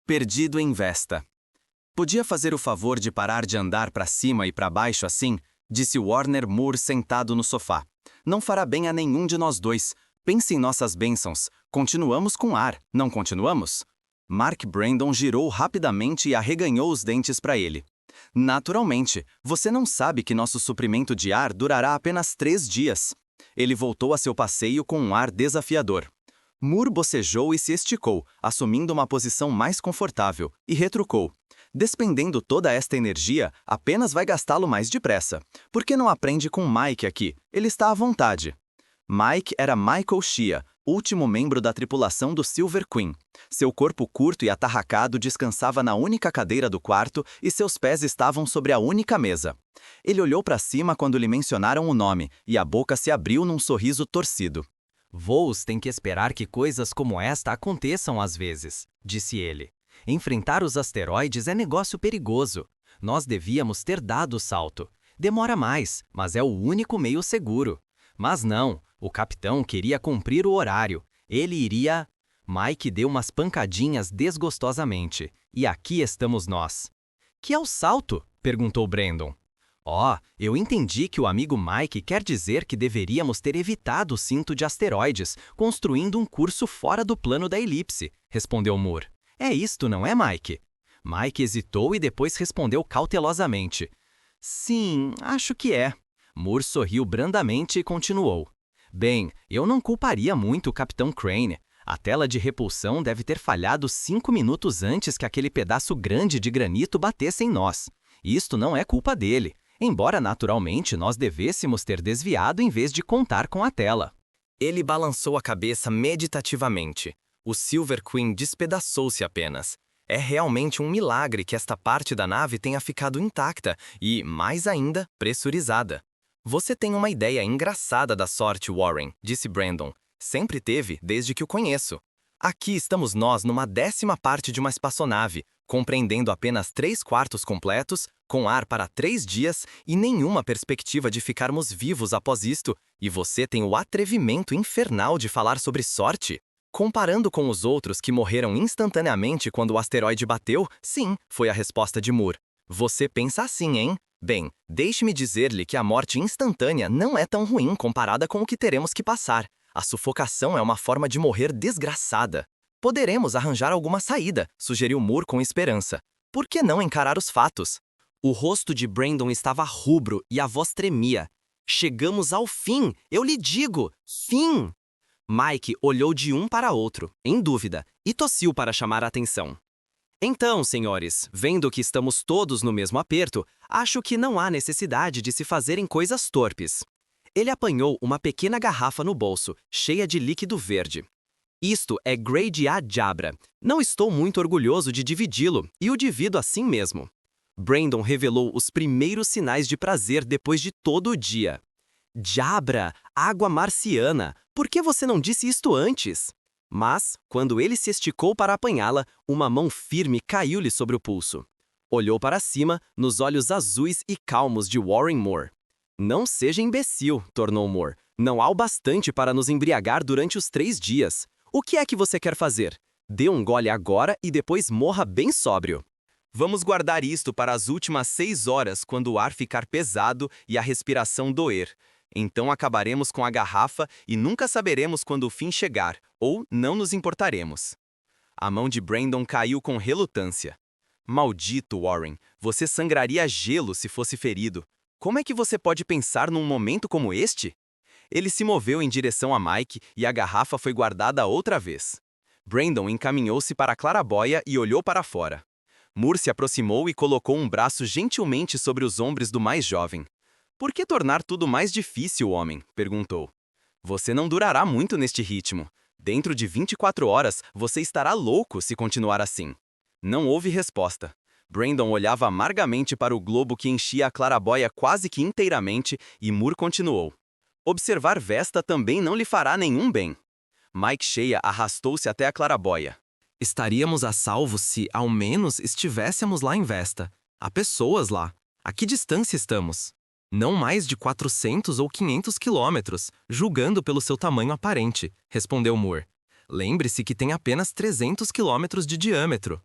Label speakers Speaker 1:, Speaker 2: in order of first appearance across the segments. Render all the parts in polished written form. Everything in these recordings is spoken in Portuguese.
Speaker 1: Perdido em Vesta. Podia fazer o favor de parar de andar para cima e para baixo assim? Disse Warner Moore sentado no sofá. Não fará bem a nenhum de nós dois. Pense em nossas bênçãos. Continuamos com ar, não continuamos? Mark Brandon girou rapidamente e arreganhou os dentes para ele. Naturalmente, você não sabe que nosso suprimento de ar durará apenas 3 dias. Ele voltou a seu passeio com um ar desafiador. Moore bocejou e se esticou, assumindo uma posição mais confortável, e retrucou. Despendendo toda esta energia, apenas vai gastá-lo mais depressa. Por que não aprende com Mike aqui? Ele está à vontade. Mike era Michael Shea, último membro da tripulação do Silver Queen. Seu corpo curto e atarracado descansava na única cadeira do quarto e seus pés estavam sobre a única mesa. Ele olhou para cima quando lhe mencionaram o nome, e a boca se abriu num sorriso torcido.
Speaker 2: Voos têm que esperar que coisas como esta aconteçam às vezes, disse ele. Enfrentar os asteroides é negócio perigoso. Nós devíamos ter dado o salto. Demora mais, mas é o único meio seguro. Mas não, o capitão queria cumprir o horário. Ele iria... Mike deu umas pancadinhas desgostosamente. E aqui estamos nós. Que é o salto? Perguntou Brandon. Eu entendi que o amigo Mike quer dizer que deveríamos ter evitado o cinto de asteroides, construindo um curso fora do plano da elipse, respondeu Moore. É isto, não é, Mike? Mike hesitou e depois respondeu cautelosamente. Sim, acho que é. Moore sorriu brandamente e continuou. Bem, eu não culparia muito o Capitão Crane. A tela de repulsão deve ter falhado 5 minutos antes que aquele pedaço grande de granito batesse em nós. Isto não é culpa dele. Embora naturalmente nós devêssemos ter desviado em vez de contar com a tela. Ele balançou a cabeça meditativamente. O Silver Queen despedaçou-se apenas. É realmente um milagre que esta parte da nave tenha ficado intacta e, mais ainda, pressurizada. Você tem uma ideia engraçada da sorte, Warren, disse Brandon. Sempre teve, desde que o conheço. Aqui estamos nós numa 10ª parte de uma espaçonave, compreendendo apenas 3/4 completos, com ar para 3 dias e nenhuma perspectiva de ficarmos vivos após isto, e você tem o atrevimento infernal de falar sobre sorte? Comparando com os outros que morreram instantaneamente quando o asteroide bateu, sim, foi a resposta de Moore. Você pensa assim, hein? Bem, deixe-me dizer-lhe que a morte instantânea não é tão ruim comparada com o que teremos que passar. A sufocação é uma forma de morrer desgraçada. Poderemos arranjar alguma saída, sugeriu Moore com esperança. Por que não encarar os fatos? O rosto de Brandon estava rubro e a voz tremia. Chegamos ao fim, eu lhe digo, fim! Mike olhou de um para outro, em dúvida, e tossiu para chamar a atenção. Então, senhores, vendo que estamos todos no mesmo aperto, acho que não há necessidade de se fazerem coisas torpes. Ele apanhou uma pequena garrafa no bolso, cheia de líquido verde. Isto é Grade A Jabra. Não estou muito orgulhoso de dividi-lo, e o divido assim mesmo. Brandon revelou os primeiros sinais de prazer depois de todo o dia. Jabra, água marciana, por que você não disse isto antes? Mas, quando ele se esticou para apanhá-la, uma mão firme caiu-lhe sobre o pulso. Olhou para cima, nos olhos azuis e calmos de Warren Moore. Não seja imbecil, tornou Moore. Não há o bastante para nos embriagar durante os 3 dias. O que é que você quer fazer? Dê um gole agora e depois morra bem sóbrio. Vamos guardar isto para as últimas 6 horas, quando o ar ficar pesado e a respiração doer. Então acabaremos com a garrafa e nunca saberemos quando o fim chegar, ou não nos importaremos. A mão de Brandon caiu com relutância. Maldito, Warren, você sangraria gelo se fosse ferido. Como é que você pode pensar num momento como este? Ele se moveu em direção a Mike e a garrafa foi guardada outra vez. Brandon encaminhou-se para a claraboia e olhou para fora. Moore se aproximou e colocou um braço gentilmente sobre os ombros do mais jovem. Por que tornar tudo mais difícil, homem? Perguntou. Você não durará muito neste ritmo. Dentro de 24 horas, você estará louco se continuar assim. Não houve resposta. Brandon olhava amargamente para o globo que enchia a claraboia quase que inteiramente e Moore continuou. Observar Vesta também não lhe fará nenhum bem. Mike Shea arrastou-se até a claraboia. Estaríamos a salvo se, ao menos, estivéssemos lá em Vesta. Há pessoas lá. A que distância estamos? Não mais de 400 ou 500 quilômetros, julgando pelo seu tamanho aparente, respondeu Moore. Lembre-se que tem apenas 300 quilômetros de diâmetro.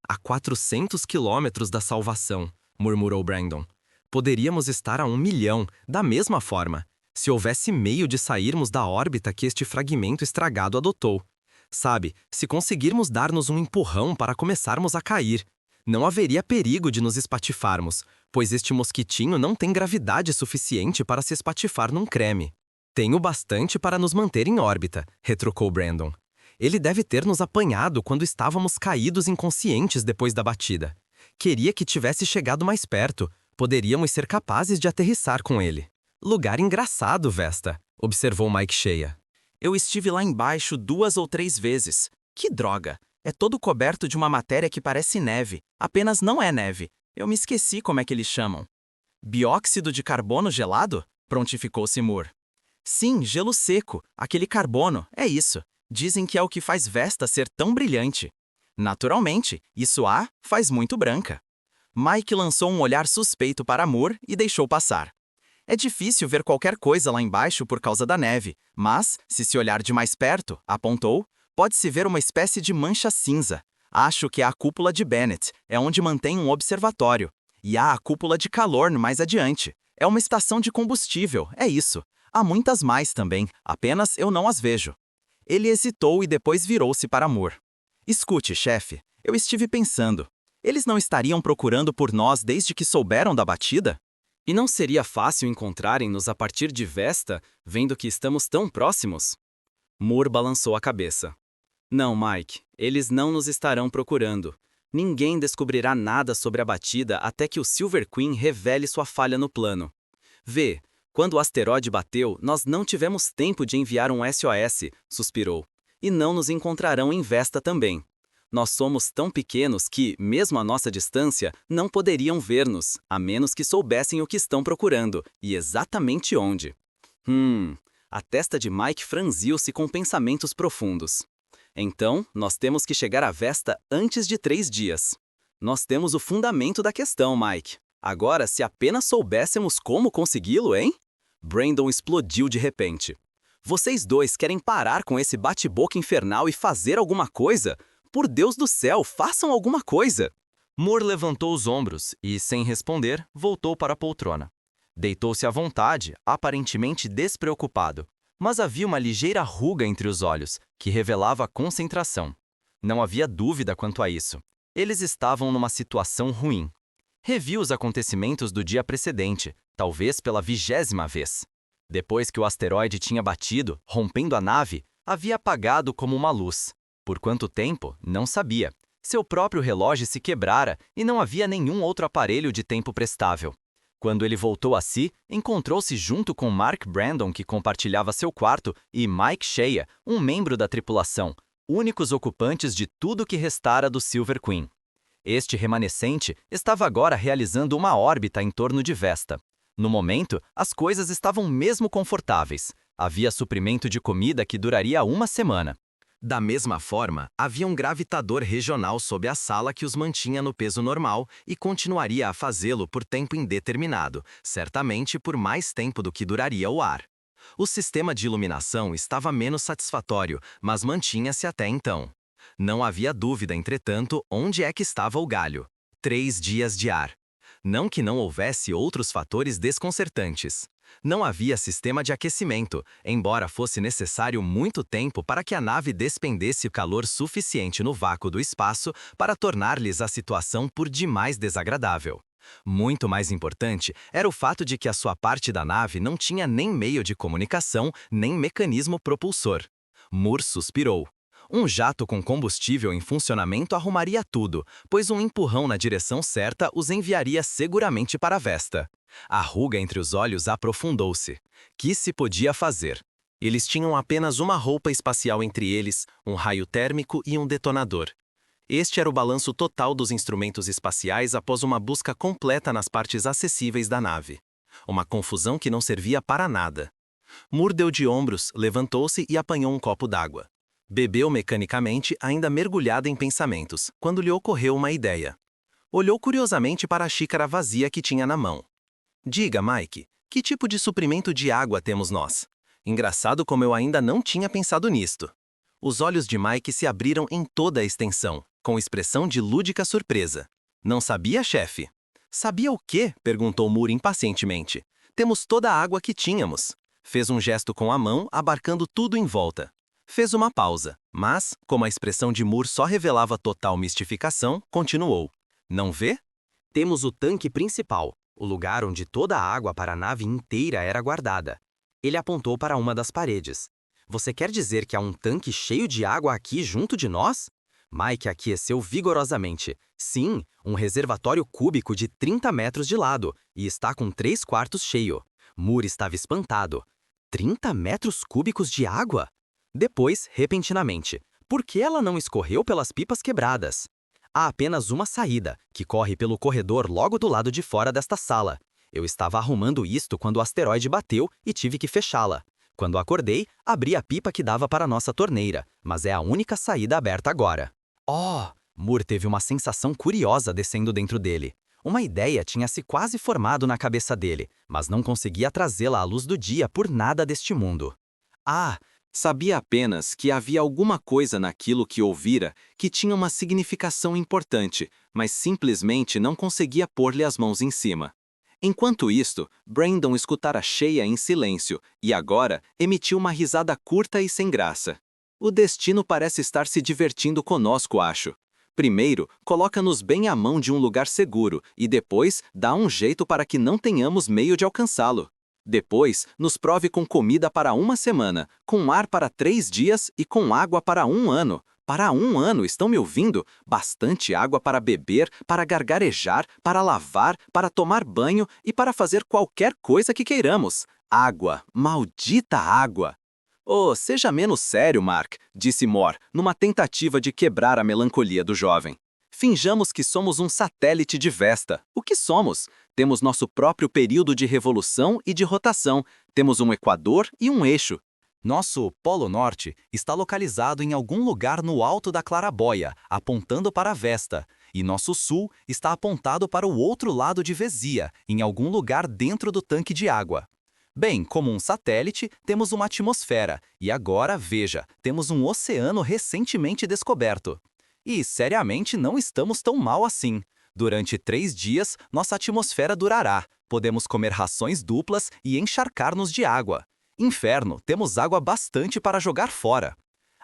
Speaker 3: A 400 quilômetros da salvação, murmurou Brandon. Poderíamos estar a 1 milhão, da mesma forma, se houvesse meio de sairmos da órbita que este fragmento estragado adotou. Sabe, se conseguirmos dar-nos um empurrão para começarmos a cair, não haveria perigo de nos espatifarmos, pois este mosquitinho não tem gravidade suficiente para se espatifar num creme. Tem o bastante para nos manter em órbita, retrucou Brandon. Ele deve ter nos apanhado quando estávamos caídos inconscientes depois da batida. Queria que tivesse chegado mais perto. Poderíamos ser capazes de aterrissar com ele. Lugar engraçado, Vesta, observou Mike Shea.
Speaker 1: Eu estive lá embaixo 2 ou 3 vezes. Que droga! É todo coberto de uma matéria que parece neve. Apenas não é neve. Eu me esqueci como é que eles chamam. Bióxido de carbono gelado? Prontificou-se Moore. Sim, gelo seco. Aquele carbono. É isso. Dizem que é o que faz Vesta ser tão brilhante. Naturalmente, isso a faz muito branca. Mike lançou um olhar suspeito para Moore e deixou passar. É difícil ver qualquer coisa lá embaixo por causa da neve, mas, se olhar de mais perto, apontou, pode-se ver uma espécie de mancha cinza. Acho que é a cúpula de Bennett, é onde mantém um observatório. E há a cúpula de calor mais adiante. É uma estação de combustível, é isso. Há muitas mais também, apenas eu não as vejo. Ele hesitou e depois virou-se para Moore. Escute, chefe, eu estive pensando. Eles não estariam procurando por nós desde que souberam da batida? E não seria fácil encontrarem-nos a partir de Vesta, vendo que estamos tão próximos? Moore balançou a cabeça. Não, Mike, eles não nos estarão procurando. Ninguém descobrirá nada sobre a batida até que o Silver Queen revele sua falha no plano. Vê, quando o asteroide bateu, nós não tivemos tempo de enviar um SOS, suspirou. E não nos encontrarão em Vesta também. Nós somos tão pequenos que, mesmo à nossa distância, não poderiam ver-nos, a menos que soubessem o que estão procurando, e exatamente onde. A testa de Mike franziu-se com pensamentos profundos. Então, nós temos que chegar a Vesta antes de 3 dias. Nós temos o fundamento da questão, Mike. Agora, se apenas soubéssemos como consegui-lo, hein? Brandon explodiu de repente. Vocês dois querem parar com esse bate-boca infernal e fazer alguma coisa? Por Deus do céu, façam alguma coisa!
Speaker 3: Moore levantou os ombros e, sem responder, voltou para a poltrona. Deitou-se à vontade, aparentemente despreocupado, mas havia uma ligeira ruga entre os olhos, que revelava a concentração. Não havia dúvida quanto a isso. Eles estavam numa situação ruim. Reviu os acontecimentos do dia precedente, talvez pela 20ª vez. Depois que o asteroide tinha batido, rompendo a nave, havia apagado como uma luz. Por quanto tempo, não sabia. Seu próprio relógio se quebrara e não havia nenhum outro aparelho de tempo prestável. Quando ele voltou a si, encontrou-se junto com Mark Brandon, que compartilhava seu quarto, e Mike Shea, um membro da tripulação, únicos ocupantes de tudo que restara do Silver Queen. Este remanescente estava agora realizando uma órbita em torno de Vesta. No momento, as coisas estavam mesmo confortáveis. Havia suprimento de comida que duraria 1 semana. Da mesma forma, havia um gravitador regional sob a sala que os mantinha no peso normal e continuaria a fazê-lo por tempo indeterminado, certamente por mais tempo do que duraria o ar. O sistema de iluminação estava menos satisfatório, mas mantinha-se até então. Não havia dúvida, entretanto, onde é que estava o galho. 3 dias de ar. Não que não houvesse outros fatores desconcertantes. Não havia sistema de aquecimento, embora fosse necessário muito tempo para que a nave despendesse calor suficiente no vácuo do espaço para tornar-lhes a situação por demais desagradável. Muito mais importante era o fato de que a sua parte da nave não tinha nem meio de comunicação, nem mecanismo propulsor. Moore suspirou. Um jato com combustível em funcionamento arrumaria tudo, pois um empurrão na direção certa os enviaria seguramente para Vesta. A ruga entre os olhos aprofundou-se. Que se podia fazer? Eles tinham apenas uma roupa espacial entre eles, um raio térmico e um detonador. Este era o balanço total dos instrumentos espaciais após uma busca completa nas partes acessíveis da nave. Uma confusão que não servia para nada. Moore deu de ombros, levantou-se e apanhou um copo d'água. Bebeu mecanicamente, ainda mergulhado em pensamentos, quando lhe ocorreu uma ideia. Olhou curiosamente para a xícara vazia que tinha na mão. Diga, Mike, que tipo de suprimento de água temos nós? Engraçado como eu ainda não tinha pensado nisto.
Speaker 1: Os olhos de Mike se abriram em toda a extensão, com expressão de lúdica surpresa. Não sabia, chefe? Sabia o quê? Perguntou Moore impacientemente. Temos toda a água que tínhamos. Fez um gesto com a mão, abarcando tudo em volta. Fez uma pausa, mas, como a expressão de Moore só revelava total mistificação, continuou. Não vê?
Speaker 2: Temos o tanque principal, o lugar onde toda a água para a nave inteira era guardada. Ele apontou para uma das paredes. Você quer dizer que há um tanque cheio de água aqui junto de nós? Mike aqueceu vigorosamente. Sim, um reservatório cúbico de 30 metros de lado, e está com 3/4 cheio. Moore estava espantado. 30 metros cúbicos de água? Depois, repentinamente, por que ela não escorreu pelas pipas quebradas? Há apenas uma saída, que corre pelo corredor logo do lado de fora desta sala. Eu estava arrumando isto quando o asteroide bateu e tive que fechá-la. Quando acordei, abri a pipa que dava para nossa torneira, mas é a única saída aberta agora. Oh! Moore teve uma sensação curiosa descendo dentro dele. Uma ideia tinha se quase formado na cabeça dele, mas não conseguia trazê-la à luz do dia por nada deste mundo.
Speaker 1: Ah! Sabia apenas que havia alguma coisa naquilo que ouvira que tinha uma significação importante, mas simplesmente não conseguia pôr-lhe as mãos em cima. Enquanto isto, Brandon escutara cheia em silêncio e agora emitiu uma risada curta e sem graça. O destino parece estar se divertindo conosco, acho. Primeiro, coloca-nos bem à mão de um lugar seguro e depois dá um jeito para que não tenhamos meio de alcançá-lo. Depois, nos prove com comida para 1 semana, com ar para 3 dias e com água para 1 ano. Para 1 ano, estão me ouvindo? Bastante água para beber, para gargarejar, para lavar, para tomar banho e para fazer qualquer coisa que queiramos. Água, maldita água! Oh, seja menos sério, Mark, disse Moore, numa tentativa de quebrar a melancolia do jovem. Finjamos que somos um satélite de Vesta. O que somos? Temos nosso próprio período de revolução e de rotação. Temos um equador e um eixo.
Speaker 2: Nosso Polo Norte está localizado em algum lugar no alto da Claraboia, apontando para Vesta, e nosso Sul está apontado para o outro lado de Vezia, em algum lugar dentro do tanque de água. Bem, como um satélite, temos uma atmosfera, e agora, veja, temos um oceano recentemente descoberto. E, seriamente, não estamos tão mal assim. Durante 3 dias, nossa atmosfera durará. Podemos comer rações duplas e encharcar-nos de água. Inferno, temos água bastante para jogar fora.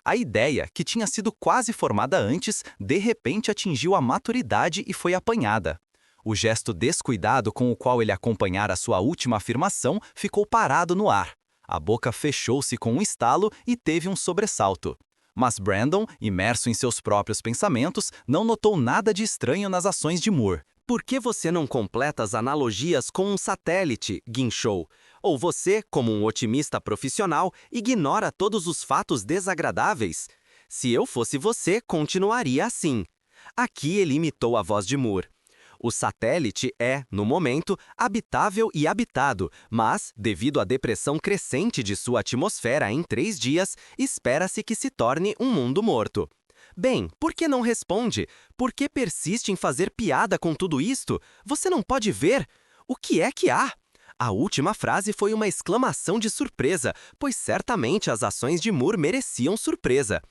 Speaker 2: A ideia, que tinha sido quase formada antes, de repente atingiu a maturidade e foi apanhada. O gesto descuidado com o qual ele acompanhara sua última afirmação ficou parado no ar. A boca fechou-se com um estalo e teve um sobressalto. Mas Brandon, imerso em seus próprios pensamentos, não notou nada de estranho nas ações de Moore. Por que você não completa as analogias com um satélite? Guinchou. Ou você, como um otimista profissional, ignora todos os fatos desagradáveis? Se eu fosse você, continuaria assim. Aqui ele imitou a voz de Moore. O satélite é, no momento, habitável e habitado, mas, devido à depressão crescente de sua atmosfera em 3 dias, espera-se que se torne um mundo morto. Bem, por que não responde? Por que persiste em fazer piada com tudo isto? Você não pode ver? O que é que há? A última frase foi uma exclamação de surpresa, pois certamente as ações de Moore mereciam surpresa.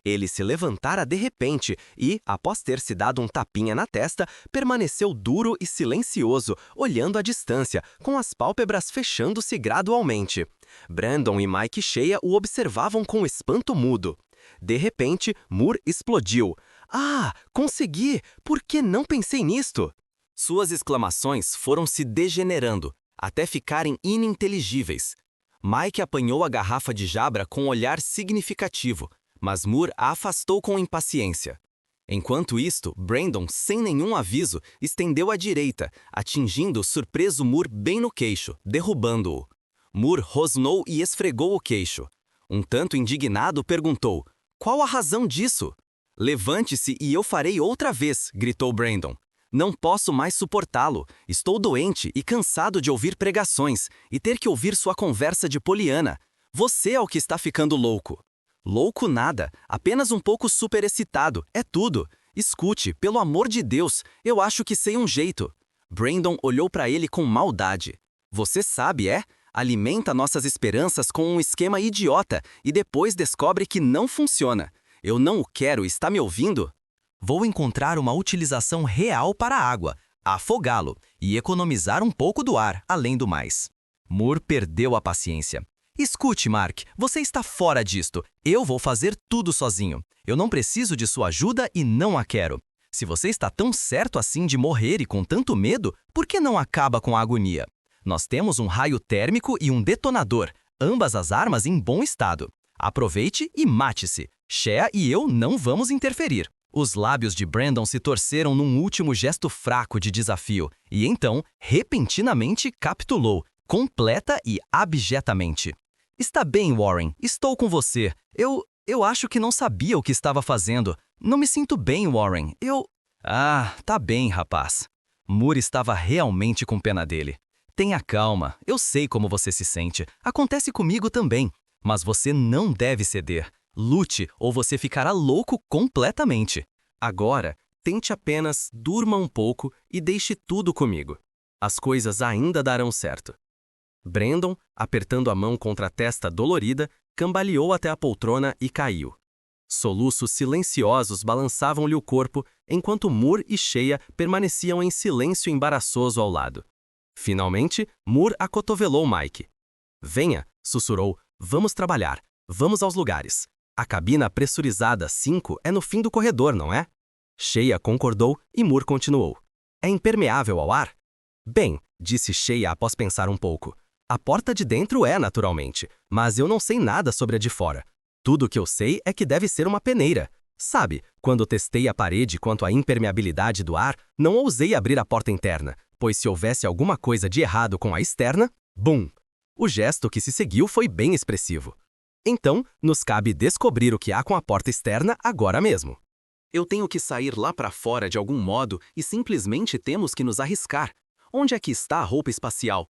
Speaker 2: Ele se levantara de repente e, após ter se dado um tapinha na testa, permaneceu duro e silencioso, olhando à distância, com as pálpebras fechando-se gradualmente. Brandon e Mike Shea o observavam com espanto mudo. De repente, Moore explodiu. Ah, consegui! Por que não pensei nisto? Suas exclamações foram se degenerando, até ficarem ininteligíveis. Mike apanhou a garrafa de Jabra com um olhar significativo, mas Moore a afastou com impaciência. Enquanto isto, Brandon, sem nenhum aviso, estendeu à direita, atingindo o surpreso Moore bem no queixo, derrubando-o. Moore rosnou e esfregou o queixo. Um tanto indignado, perguntou, qual a razão disso? Levante-se e eu farei outra vez, gritou Brandon. Não posso mais suportá-lo. Estou doente e cansado de ouvir pregações e ter que ouvir sua conversa de Poliana. Você é o que está ficando louco. Louco nada, apenas um pouco superexcitado, é tudo. Escute, pelo amor de Deus, eu acho que sei um jeito. Brandon olhou para ele com maldade. Você sabe, é?
Speaker 1: alimenta nossas esperanças com um esquema idiota e depois descobre que não funciona. Eu não o quero, está me ouvindo?
Speaker 2: Vou encontrar uma utilização real para a água, afogá-lo e economizar um pouco do ar, além do mais. Moore perdeu a paciência. Escute, Mark, você está fora disto. Eu vou fazer tudo sozinho. Eu não preciso de sua ajuda e não a quero. Se você está tão certo assim de morrer e com tanto medo, por que não acaba com a agonia? Nós temos um raio térmico e um detonador, ambas as armas em bom estado. Aproveite e mate-se. Shea e eu não vamos interferir. Os lábios de Brandon se torceram num último gesto fraco de desafio, e então, repentinamente, capitulou, completa e abjetamente. Está bem, Warren, estou com você. Eu acho que não sabia o que estava fazendo. Não me sinto bem, Warren. Ah, tá bem, rapaz. Moore estava realmente com pena dele. Tenha calma, eu sei como você se sente. Acontece comigo também. Mas você não deve ceder. Lute ou você ficará louco completamente. Agora, tente apenas, durma um pouco e deixe tudo comigo. As coisas ainda darão certo. Brandon, apertando a mão contra a testa dolorida, cambaleou até a poltrona e caiu. Soluços silenciosos balançavam-lhe o corpo, enquanto Moore e Shea permaneciam em silêncio embaraçoso ao lado. Finalmente, Moore acotovelou Mike. Venha, sussurrou, vamos trabalhar, vamos aos lugares. A cabina pressurizada 5 é no fim do corredor, não é? Shea concordou e Moore continuou. É impermeável ao ar? Bem, disse Shea após pensar um pouco. A porta de dentro é, naturalmente, mas eu não sei nada sobre a de fora. Tudo o que eu sei é que deve ser uma peneira. Sabe, quando testei a parede quanto à impermeabilidade do ar, não ousei abrir a porta interna, pois se houvesse alguma coisa de errado com a externa, bum! O gesto que se seguiu foi bem expressivo. Então, nos cabe descobrir o que há com a porta externa agora mesmo. Eu tenho que sair lá para fora de algum modo e simplesmente temos que nos arriscar. Onde é que está a roupa espacial?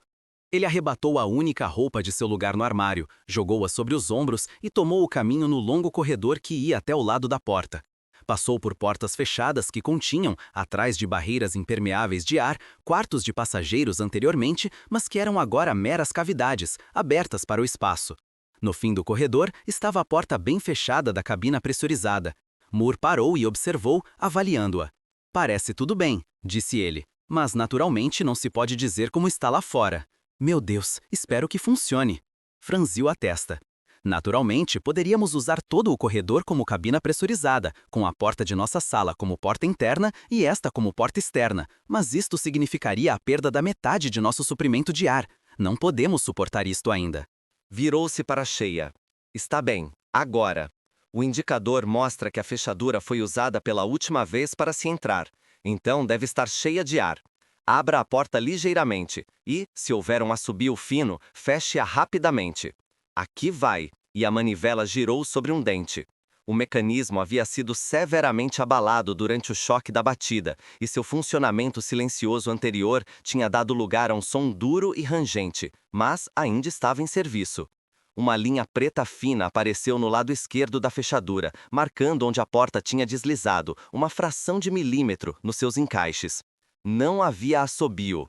Speaker 2: Ele arrebatou a única roupa de seu lugar no armário, jogou-a sobre os ombros e tomou o caminho no longo corredor que ia até o lado da porta. Passou por portas fechadas que continham, atrás de barreiras impermeáveis de ar, quartos de passageiros anteriormente, mas que eram agora meras cavidades, abertas para o espaço. No fim do corredor estava a porta bem fechada da cabina pressurizada. Moore parou e observou, avaliando-a. Parece tudo bem, disse ele, mas naturalmente não se pode dizer como está lá fora. Meu Deus, espero que funcione. Franziu a testa. Naturalmente, poderíamos usar todo o corredor como cabina pressurizada, com a porta de nossa sala como porta interna e esta como porta externa, mas isto significaria a perda da metade de nosso suprimento de ar. Não podemos suportar isto ainda.
Speaker 3: Virou-se para Shea. Está bem, agora. O indicador mostra que a fechadura foi usada pela última vez para se entrar, então deve estar cheia de ar. Abra a porta ligeiramente e, se houver um assobio fino, feche-a rapidamente. Aqui vai, e a manivela girou sobre um dente. O mecanismo havia sido severamente abalado durante o choque da batida, e seu funcionamento silencioso anterior tinha dado lugar a um som duro e rangente, mas ainda estava em serviço. Uma linha preta fina apareceu no lado esquerdo da fechadura, marcando onde a porta tinha deslizado, uma fração de milímetro nos seus encaixes. Não havia assobio.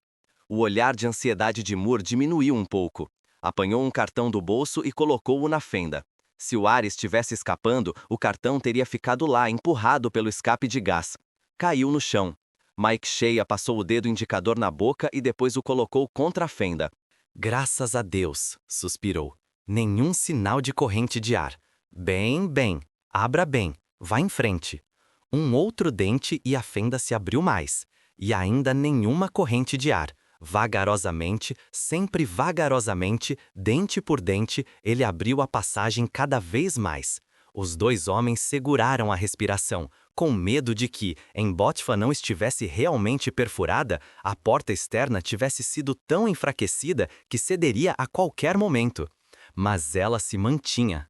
Speaker 3: O olhar de ansiedade de Moore diminuiu um pouco. Apanhou um cartão do bolso e colocou-o na fenda. Se o ar estivesse escapando, o cartão teria ficado lá, empurrado pelo escape de gás. Caiu no chão. Mike Shea passou o dedo indicador na boca e depois o colocou contra a fenda.
Speaker 2: Graças a Deus, suspirou. Nenhum sinal de corrente de ar. Bem, bem. Abra bem. Vá em frente. Um outro dente e a fenda se abriu mais. E ainda nenhuma corrente de ar. Vagarosamente, sempre vagarosamente, dente por dente, ele abriu a passagem cada vez mais. Os dois homens seguraram a respiração, com medo de que, em Botfa não estivesse realmente perfurada, a porta externa tivesse sido tão enfraquecida que cederia a qualquer momento. Mas ela se mantinha.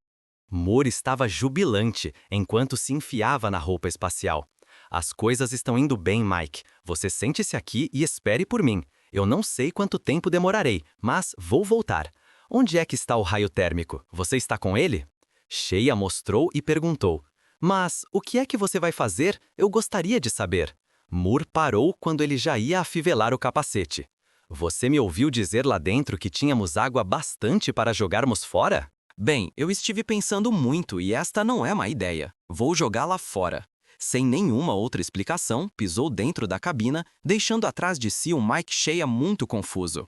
Speaker 2: Moore estava jubilante enquanto se enfiava na roupa espacial. As coisas estão indo bem, Mike. Você sente-se aqui e espere por mim. Eu não sei quanto tempo demorarei, mas vou voltar. Onde é que está o raio térmico? Você está com ele? Shea mostrou e perguntou. Mas o que é que você vai fazer? Eu gostaria de saber. Moore parou quando ele já ia afivelar o capacete.
Speaker 3: Você me ouviu dizer lá dentro que tínhamos água bastante para jogarmos fora? Bem, eu estive pensando muito e esta não é má ideia. Vou jogá-la fora. Sem nenhuma outra explicação, pisou dentro da cabina, deixando atrás de si um Mike Shea muito confuso.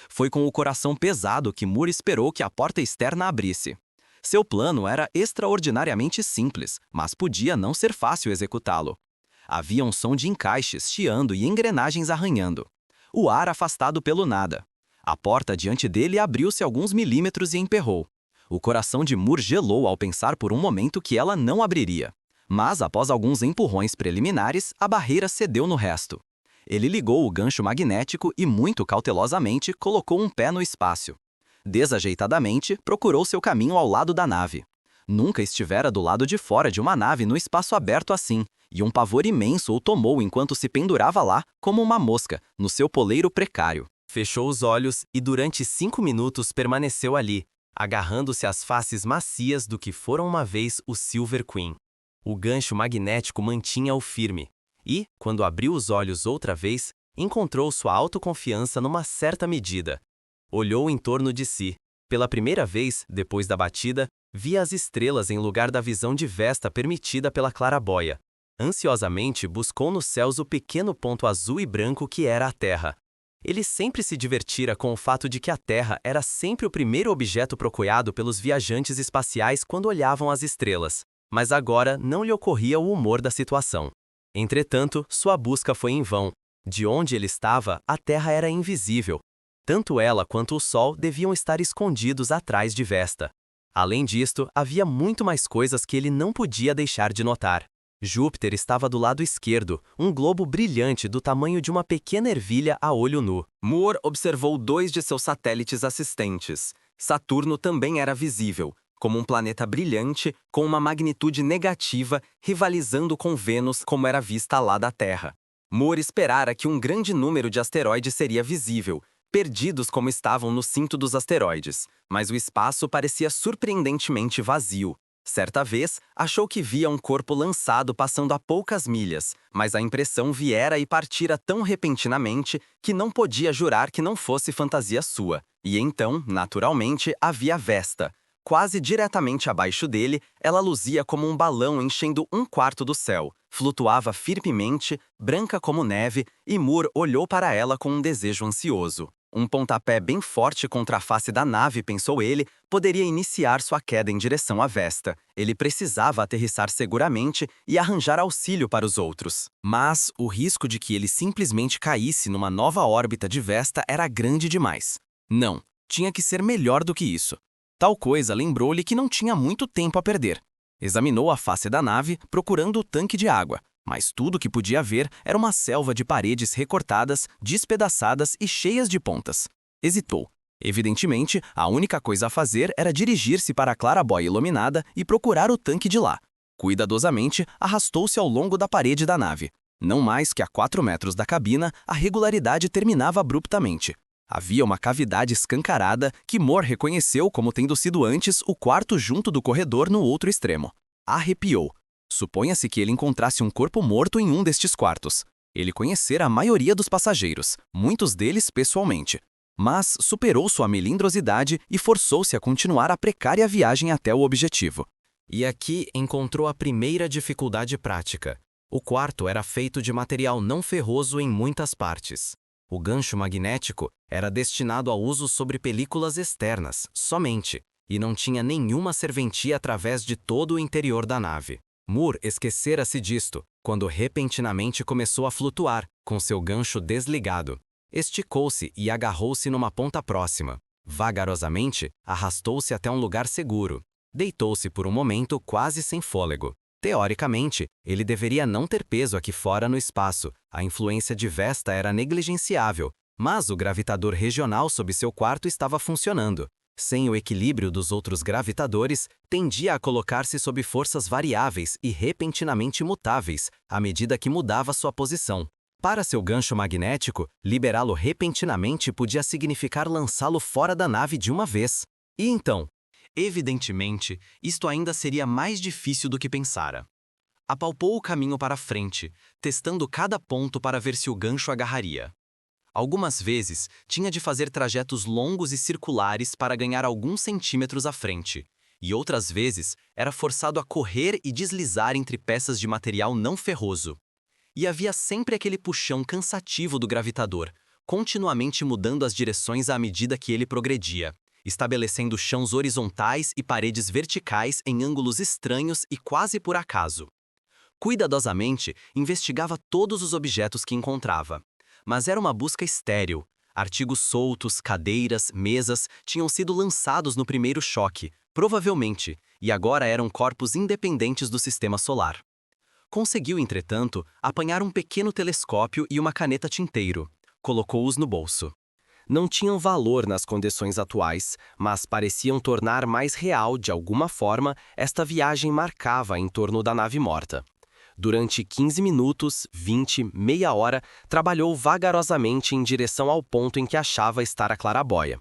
Speaker 3: Foi com o coração pesado que Moore esperou que a porta externa abrisse. Seu plano era extraordinariamente simples, mas podia não ser fácil executá-lo. Havia um som de encaixes chiando e engrenagens arranhando. O ar afastado pelo nada. A porta diante dele abriu-se alguns milímetros e emperrou. O coração de Moore gelou ao pensar por um momento que ela não abriria. Mas, após alguns empurrões preliminares, a barreira cedeu no resto. Ele ligou o gancho magnético e, muito cautelosamente, colocou um pé no espaço. Desajeitadamente, procurou seu caminho ao lado da nave. Nunca estivera do lado de fora de uma nave no espaço aberto assim, e um pavor imenso o tomou enquanto se pendurava lá, como uma mosca, no seu poleiro precário. Fechou os olhos e durante 5 minutos permaneceu ali, agarrando-se às faces macias do que foram uma vez o Silver Queen. O gancho magnético mantinha-o firme, e, quando abriu os olhos outra vez, encontrou sua autoconfiança numa certa medida. Olhou em torno de si. Pela primeira vez, depois da batida, via as estrelas em lugar da visão de Vesta permitida pela claraboia. Ansiosamente buscou nos céus o pequeno ponto azul e branco que era a Terra. Ele sempre se divertira com o fato de que a Terra era sempre o primeiro objeto procurado pelos viajantes espaciais quando olhavam as estrelas. Mas agora não lhe ocorria o humor da situação. Entretanto, sua busca foi em vão. De onde ele estava, a Terra era invisível. Tanto ela quanto o Sol deviam estar escondidos atrás de Vesta. Além disto, havia muito mais coisas que ele não podia deixar de notar. Júpiter estava do lado esquerdo, um globo brilhante do tamanho de uma pequena ervilha a olho nu. Moore observou 2 de seus satélites assistentes. Saturno também era visível, como um planeta brilhante com uma magnitude negativa, rivalizando com Vênus como era vista lá da Terra. Moore esperara que um grande número de asteroides seria visível, perdidos como estavam no cinto dos asteroides, mas o espaço parecia surpreendentemente vazio. Certa vez, achou que via um corpo lançado passando a poucas milhas, mas a impressão viera e partira tão repentinamente que não podia jurar que não fosse fantasia sua. E então, naturalmente, havia Vesta. Quase diretamente abaixo dele, ela luzia como um balão enchendo 1/4 do céu. Flutuava firmemente, branca como neve, e Moore olhou para ela com um desejo ansioso. Um pontapé bem forte contra a face da nave, pensou ele, poderia iniciar sua queda em direção à Vesta. Ele precisava aterrissar seguramente e arranjar auxílio para os outros. Mas o risco de que ele simplesmente caísse numa nova órbita de Vesta era grande demais. Não, tinha que ser melhor do que isso. Tal coisa lembrou-lhe que não tinha muito tempo a perder. Examinou a face da nave, procurando o tanque de água. Mas tudo que podia ver era uma selva de paredes recortadas, despedaçadas e cheias de pontas. Hesitou. Evidentemente, a única coisa a fazer era dirigir-se para a claraboia iluminada e procurar o tanque de lá. Cuidadosamente, arrastou-se ao longo da parede da nave. Não mais que a 4 metros da cabina, a regularidade terminava abruptamente. Havia uma cavidade escancarada que Moore reconheceu como tendo sido antes o quarto junto do corredor no outro extremo. Arrepiou. Suponha-se que ele encontrasse um corpo morto em um destes quartos. Ele conhecera a maioria dos passageiros, muitos deles pessoalmente. Mas superou sua melindrosidade e forçou-se a continuar a precária viagem até o objetivo. E aqui encontrou a primeira dificuldade prática. O quarto era feito de material não ferroso em muitas partes. O gancho magnético era destinado ao uso sobre películas externas, somente, e não tinha nenhuma serventia através de todo o interior da nave. Moore esquecera-se disto, quando repentinamente começou a flutuar, com seu gancho desligado. Esticou-se e agarrou-se numa ponta próxima. Vagarosamente, arrastou-se até um lugar seguro. Deitou-se por um momento quase sem fôlego. Teoricamente, ele deveria não ter peso aqui fora no espaço. A influência de Vesta era negligenciável, mas o gravitador regional sob seu quarto estava funcionando. Sem o equilíbrio dos outros gravitadores, tendia a colocar-se sob forças variáveis e repentinamente mutáveis, à medida que mudava sua posição. Para seu gancho magnético, liberá-lo repentinamente podia significar lançá-lo fora da nave de uma vez. E então? Evidentemente, isto ainda seria mais difícil do que pensara. Apalpou o caminho para frente, testando cada ponto para ver se o gancho agarraria. Algumas vezes, tinha de fazer trajetos longos e circulares para ganhar alguns centímetros à frente, e outras vezes era forçado a correr e deslizar entre peças de material não ferroso. E havia sempre aquele puxão cansativo do gravitador, continuamente mudando as direções à medida que ele progredia, estabelecendo chãos horizontais e paredes verticais em ângulos estranhos e quase por acaso. Cuidadosamente, investigava todos os objetos que encontrava. Mas era uma busca estéril. Artigos soltos, cadeiras, mesas tinham sido lançados no primeiro choque, provavelmente, e agora eram corpos independentes do sistema solar. Conseguiu, entretanto, apanhar um pequeno telescópio e uma caneta tinteiro. Colocou-os no bolso. Não tinham valor nas condições atuais, mas pareciam tornar mais real, de alguma forma, esta viagem marcava em torno da nave morta. Durante 15 minutos, 20, meia hora, trabalhou vagarosamente em direção ao ponto em que achava estar a clarabóia.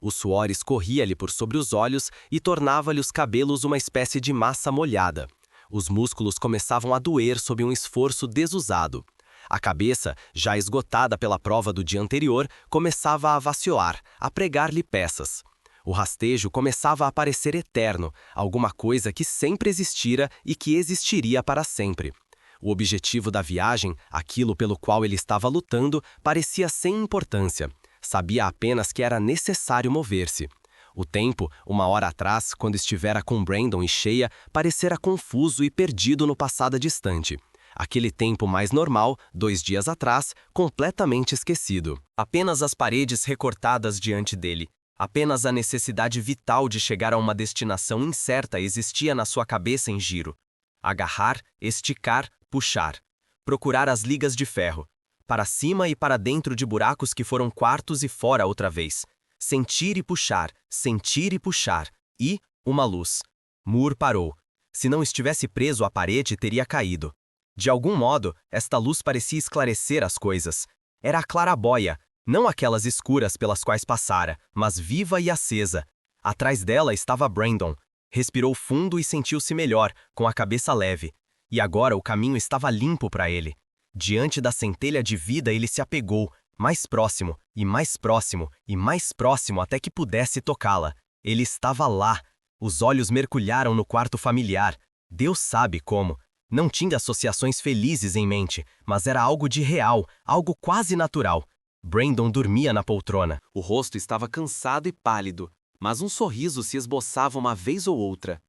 Speaker 3: O suor escorria-lhe por sobre os olhos e tornava-lhe os cabelos uma espécie de massa molhada. Os músculos começavam a doer sob um esforço desusado. A cabeça, já esgotada pela prova do dia anterior, começava a vacilar, a pregar-lhe peças. O rastejo começava a parecer eterno, alguma coisa que sempre existira e que existiria para sempre. O objetivo da viagem, aquilo pelo qual ele estava lutando, parecia sem importância. Sabia apenas que era necessário mover-se. O tempo, uma hora atrás, quando estivera com Brandon e Shea, parecera confuso e perdido no passado distante. Aquele tempo mais normal, 2 dias atrás, completamente esquecido. Apenas as paredes recortadas diante dele. Apenas a necessidade vital de chegar a uma destinação incerta existia na sua cabeça em giro. Agarrar, esticar, puxar. Procurar as ligas de ferro. Para cima e para dentro de buracos que foram quartos e fora outra vez. Sentir e puxar, sentir e puxar. E, uma luz. Moore parou. Se não estivesse preso à parede, teria caído. De algum modo, esta luz parecia esclarecer as coisas. Era a clarabóia, não aquelas escuras pelas quais passara, mas viva e acesa. Atrás dela estava Brandon. Respirou fundo e sentiu-se melhor, com a cabeça leve. E agora o caminho estava limpo para ele. Diante da centelha de vida ele se apegou, mais próximo, e mais próximo, e mais próximo até que pudesse tocá-la. Ele estava lá. Os olhos mergulharam no quarto familiar. Deus sabe como. Não tinha associações felizes em mente, mas era algo de real, algo quase natural. Brandon dormia na poltrona. O rosto estava cansado e pálido, mas um sorriso se esboçava uma vez ou outra.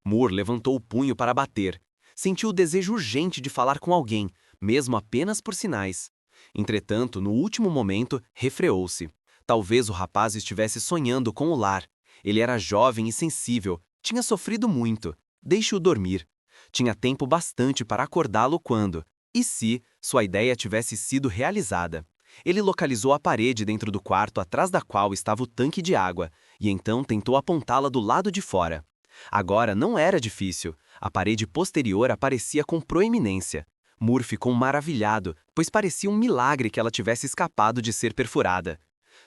Speaker 3: Moore levantou o punho para bater. Sentiu o desejo urgente de falar com alguém, mesmo apenas por sinais. Entretanto, no último momento, refreou-se. Talvez o rapaz estivesse sonhando com o lar. Ele era jovem e sensível, tinha sofrido muito. Deixe-o dormir. Tinha tempo bastante para acordá-lo quando, e se, sua ideia tivesse sido realizada. Ele localizou a parede dentro do quarto atrás da qual estava o tanque de água, e então tentou apontá-la do lado de fora. Agora não era difícil. A parede posterior aparecia com proeminência. Moore ficou maravilhado, pois parecia um milagre que ela tivesse escapado de ser perfurada.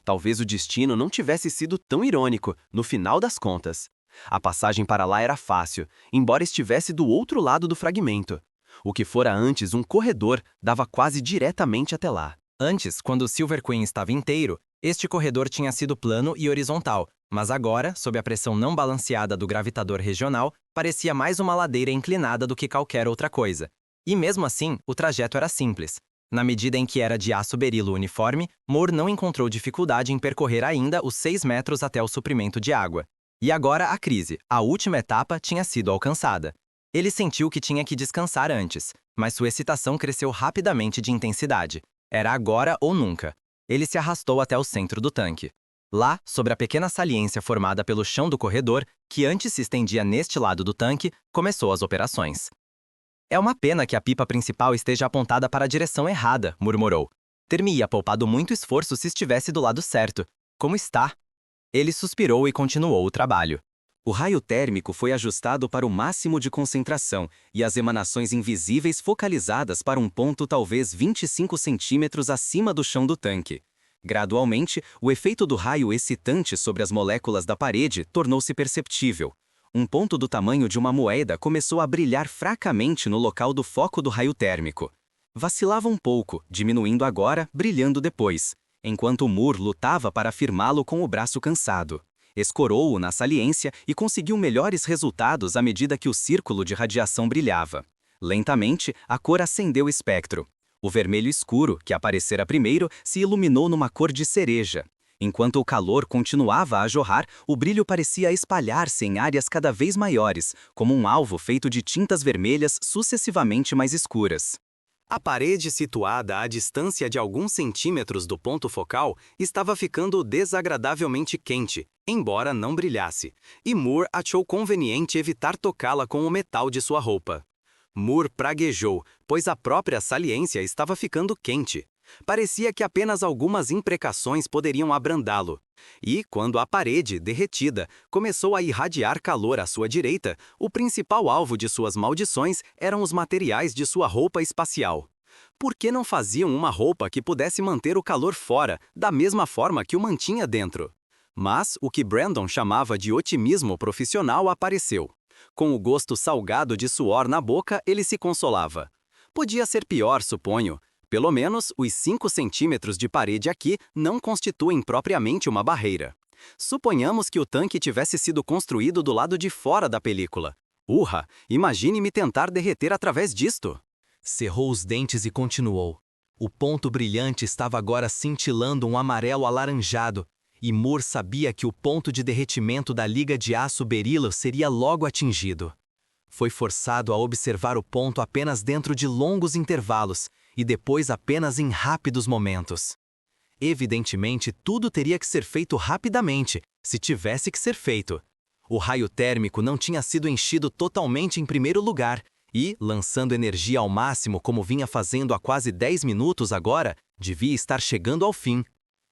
Speaker 3: Talvez o destino não tivesse sido tão irônico, no final das contas. A passagem para lá era fácil, embora estivesse do outro lado do fragmento. O que fora antes um corredor dava quase diretamente até lá. Antes, quando o Silver Queen estava inteiro, este corredor tinha sido plano e horizontal, mas agora, sob a pressão não balanceada do gravitador regional, parecia mais uma ladeira inclinada do que qualquer outra coisa. E mesmo assim, o trajeto era simples. Na medida em que era de aço berilo uniforme, Moore não encontrou dificuldade em percorrer ainda os 6 metros até o suprimento de água. E agora a crise, a última etapa, tinha sido alcançada. Ele sentiu que tinha que descansar antes, mas sua excitação cresceu rapidamente de intensidade. Era agora ou nunca. Ele se arrastou até o centro do tanque. Lá, sobre a pequena saliência formada pelo chão do corredor, que antes se estendia neste lado do tanque, começou as operações. É uma pena que a pipa principal esteja apontada para a direção errada, murmurou. Ter-me-ia poupado muito esforço se estivesse do lado certo. Como está? Ele suspirou e continuou o trabalho. O raio térmico foi ajustado para o máximo de concentração e as emanações invisíveis focalizadas para um ponto talvez 25 centímetros acima do chão do tanque. Gradualmente, o efeito do raio excitante sobre as moléculas da parede tornou-se perceptível. Um ponto do tamanho de uma moeda começou a brilhar fracamente no local do foco do raio térmico. Vacilava um pouco, diminuindo agora, brilhando depois.
Speaker 1: enquanto Moore lutava para firmá-lo com o braço cansado. Escorou-o na saliência e conseguiu melhores resultados à medida que o círculo de radiação brilhava. Lentamente, a cor acendeu o espectro. O vermelho escuro, que aparecera primeiro, se iluminou numa cor de cereja. Enquanto o calor continuava a jorrar, o brilho parecia espalhar-se em áreas cada vez maiores, como um alvo feito de tintas vermelhas sucessivamente mais escuras. A parede, situada à distância de alguns centímetros do ponto focal, estava ficando desagradavelmente quente, embora não brilhasse, e Moore achou conveniente evitar tocá-la com o metal de sua roupa. Moore praguejou, pois a própria saliência estava ficando quente. Parecia que apenas algumas imprecações poderiam abrandá-lo. E, quando a parede, derretida, começou a irradiar calor à sua direita, o principal alvo de suas maldições eram os materiais de sua roupa espacial. Por que não faziam uma roupa que pudesse manter o calor fora, da mesma forma que o mantinha dentro? Mas o que Brandon chamava de otimismo profissional apareceu. Com o gosto salgado de suor na boca, ele se consolava. Podia ser pior, suponho. Pelo menos, os 5 centímetros de parede aqui não constituem propriamente uma barreira. Suponhamos que o tanque tivesse sido construído do lado de fora da película. Urra! Imagine-me tentar derreter através disto!
Speaker 2: Cerrou os dentes e continuou. O ponto brilhante estava agora cintilando um amarelo alaranjado, e Moore sabia que o ponto de derretimento da liga de aço berilo seria logo atingido. Foi forçado a observar o ponto apenas dentro de longos intervalos, e depois apenas em rápidos momentos. Evidentemente, tudo teria que ser feito rapidamente, se tivesse que ser feito. O raio térmico não tinha sido enchido totalmente em primeiro lugar, e, lançando energia ao máximo como vinha fazendo há quase 10 minutos agora, devia estar chegando ao fim.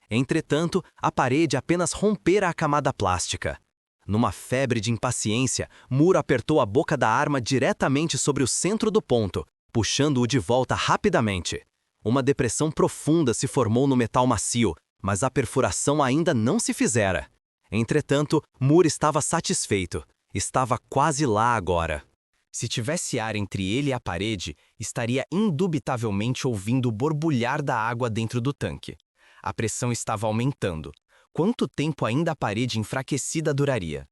Speaker 2: Entretanto, a parede apenas rompera a camada plástica. Numa febre de impaciência, Moore apertou a boca da arma diretamente sobre o centro do ponto, puxando-o de volta rapidamente. Uma depressão profunda se formou no metal macio, mas a perfuração ainda não se fizera. Entretanto, Moore estava satisfeito. Estava quase lá agora. Se tivesse ar entre ele e a parede, estaria indubitavelmente ouvindo o borbulhar da água dentro do tanque. A pressão estava aumentando. Quanto tempo ainda a parede enfraquecida duraria?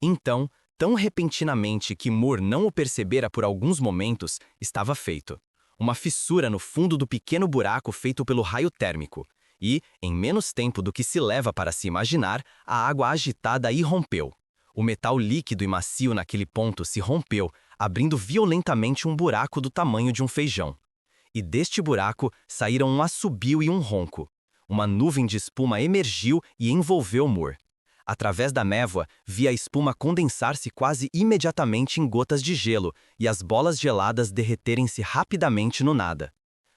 Speaker 2: Então, tão repentinamente que Moore não o percebera por alguns momentos, estava feito. Uma fissura no fundo do pequeno buraco feito pelo raio térmico. E, em menos tempo do que se leva para se imaginar, a água agitada irrompeu. O metal líquido e macio naquele ponto se rompeu, abrindo violentamente um buraco do tamanho de um feijão. E deste buraco saíram um assobio e um ronco. Uma nuvem de espuma emergiu e envolveu Moore. Através da névoa, via a espuma condensar-se quase imediatamente em gotas de gelo e as bolas geladas derreterem-se rapidamente no nada.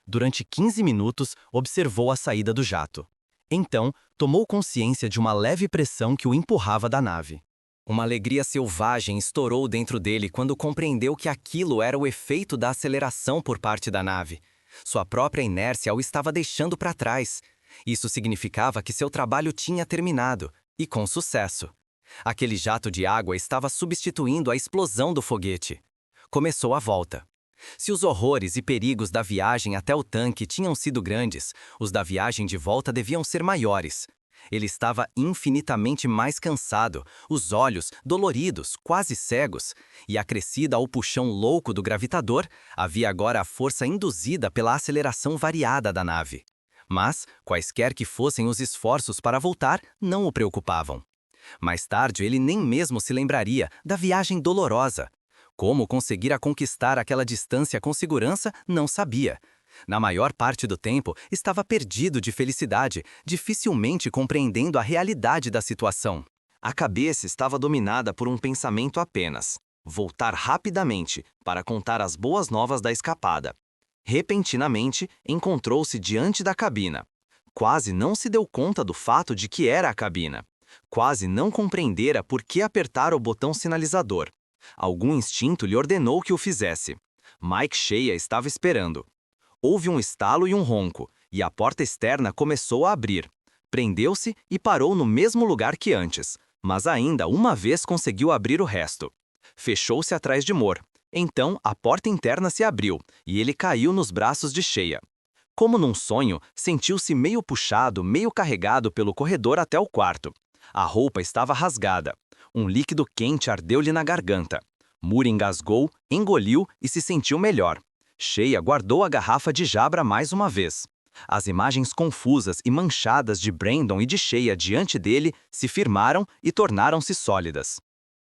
Speaker 2: Durante 15 minutos, observou a saída do jato. Então, tomou consciência de uma leve pressão que o empurrava da nave. Uma alegria selvagem estourou dentro dele quando compreendeu que aquilo era o efeito da aceleração por parte da nave. Sua própria inércia o estava deixando para trás. Isso significava que seu trabalho tinha terminado, e com sucesso. Aquele jato de água estava substituindo a explosão do foguete. Começou a volta. Se os horrores e perigos da viagem até o tanque tinham sido grandes, os da viagem de volta deviam ser maiores. Ele estava infinitamente mais cansado, os olhos doloridos, quase cegos, e acrescida ao puxão louco do gravitador, havia agora a força induzida pela aceleração variada da nave. Mas, quaisquer que fossem os esforços para voltar, não o preocupavam. Mais tarde, ele nem mesmo se lembraria da viagem dolorosa. Como conseguira conquistar aquela distância com segurança, não sabia. Na maior parte do tempo, estava perdido de felicidade, dificilmente compreendendo a realidade da situação. A cabeça estava dominada por um pensamento apenas: voltar rapidamente para contar as boas novas da escapada. Repentinamente, encontrou-se diante da cabina. Quase não se deu conta do fato de que era a cabina. Quase não compreendera por que apertar o botão sinalizador. Algum instinto lhe ordenou que o fizesse. Mike Shea estava esperando. Houve um estalo e um ronco, e a porta externa começou a abrir. Prendeu-se e parou no mesmo lugar que antes, mas ainda uma vez conseguiu abrir o resto. Fechou-se atrás de Moore. Então, a porta interna se abriu, e ele caiu nos braços de Shea.
Speaker 1: Como num sonho, sentiu-se meio puxado, meio carregado pelo corredor até o quarto. A roupa estava rasgada. Um líquido quente ardeu-lhe na garganta. Moore engasgou, engoliu e se sentiu melhor. Shea guardou a garrafa de Jabra mais uma vez. As imagens confusas e manchadas de Brandon e de Shea diante dele se firmaram e tornaram-se sólidas.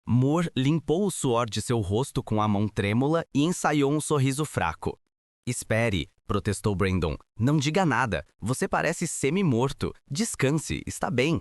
Speaker 2: Moore limpou o suor de seu rosto com a mão trêmula e ensaiou um sorriso fraco. Espere, protestou Brandon. Não diga nada. Você parece semi-morto. Descanse, está bem.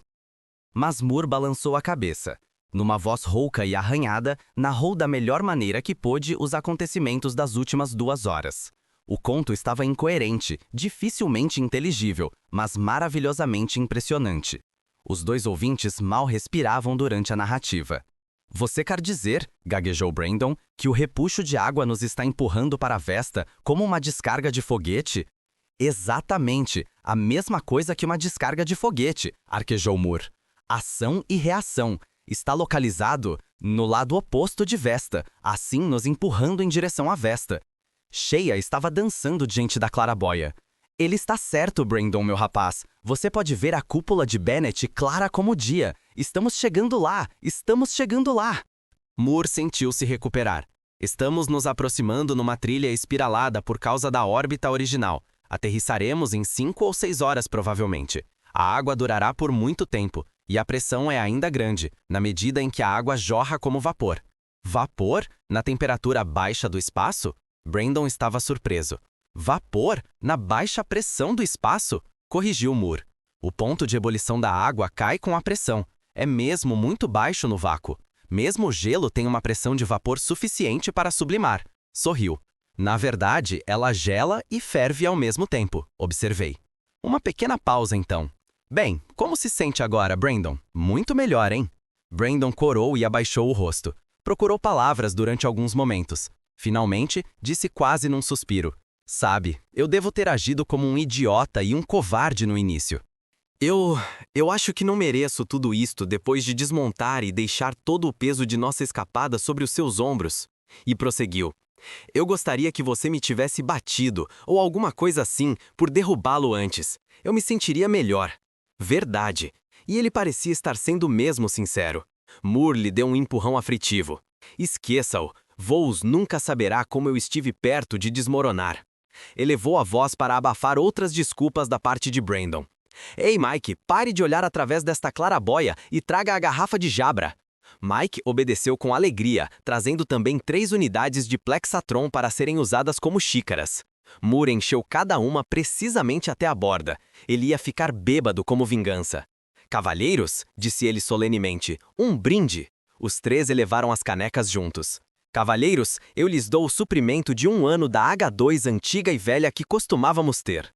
Speaker 2: Mas Moore balançou a cabeça. Numa voz rouca e arranhada, narrou da melhor maneira que pôde os acontecimentos das últimas 2 horas. O conto estava incoerente, dificilmente inteligível, mas maravilhosamente impressionante. Os 2 ouvintes mal respiravam durante a narrativa. Você quer dizer, gaguejou Brandon, que o repuxo de água nos está empurrando para a Vesta como uma descarga de foguete? Exatamente, a mesma coisa que uma descarga de foguete, arquejou Moore. Ação e reação. Está localizado no lado oposto de Vesta, assim nos empurrando em direção à Vesta. Shea estava dançando diante da claraboia. Ele está certo, Brandon, meu rapaz. Você pode ver a cúpula de Bennett clara como o dia. Estamos chegando lá! Estamos chegando lá! Moore sentiu-se recuperar. Estamos nos aproximando numa trilha espiralada por causa da órbita original. Aterrissaremos em 5 ou 6 horas, provavelmente. A água durará por muito tempo, e a pressão é ainda grande, na medida em que a água jorra como vapor. Vapor? Na temperatura baixa do espaço? Brandon estava surpreso. Vapor? Na baixa pressão do espaço? Corrigiu Moore. O ponto de ebulição da água cai com a pressão. É mesmo muito baixo no vácuo. Mesmo o gelo tem uma pressão de vapor suficiente para sublimar. Sorriu. Na verdade, ela gela e ferve ao mesmo tempo, observei. Uma pequena pausa, então. Bem, como se sente agora, Brandon? Muito melhor, hein? Brandon corou e abaixou o rosto. Procurou palavras durante alguns momentos. Finalmente, disse quase num suspiro. Sabe, eu devo ter agido como um idiota e um covarde no início. Eu acho que não mereço tudo isto depois de desmontar e deixar todo o peso de nossa escapada sobre os seus ombros. E prosseguiu. Eu gostaria que você me tivesse batido, ou alguma coisa assim, por derrubá-lo antes. Eu me sentiria melhor. Verdade. E ele parecia estar sendo mesmo sincero. Moore lhe deu um empurrão aflitivo. Esqueça-o. Voos nunca saberá como eu estive perto de desmoronar. Elevou a voz para abafar outras desculpas da parte de Brandon. Ei, Mike, pare de olhar através desta claraboia e traga a garrafa de Jabra. Mike obedeceu com alegria, trazendo também 3 unidades de Plexatron para serem usadas como xícaras. Moore encheu cada uma precisamente até a borda. Ele ia ficar bêbado como vingança. Cavalheiros, disse ele solenemente, um brinde. Os 3 elevaram as canecas juntos. Cavalheiros, eu lhes dou o suprimento de 1 ano da H2 antiga e velha que costumávamos ter.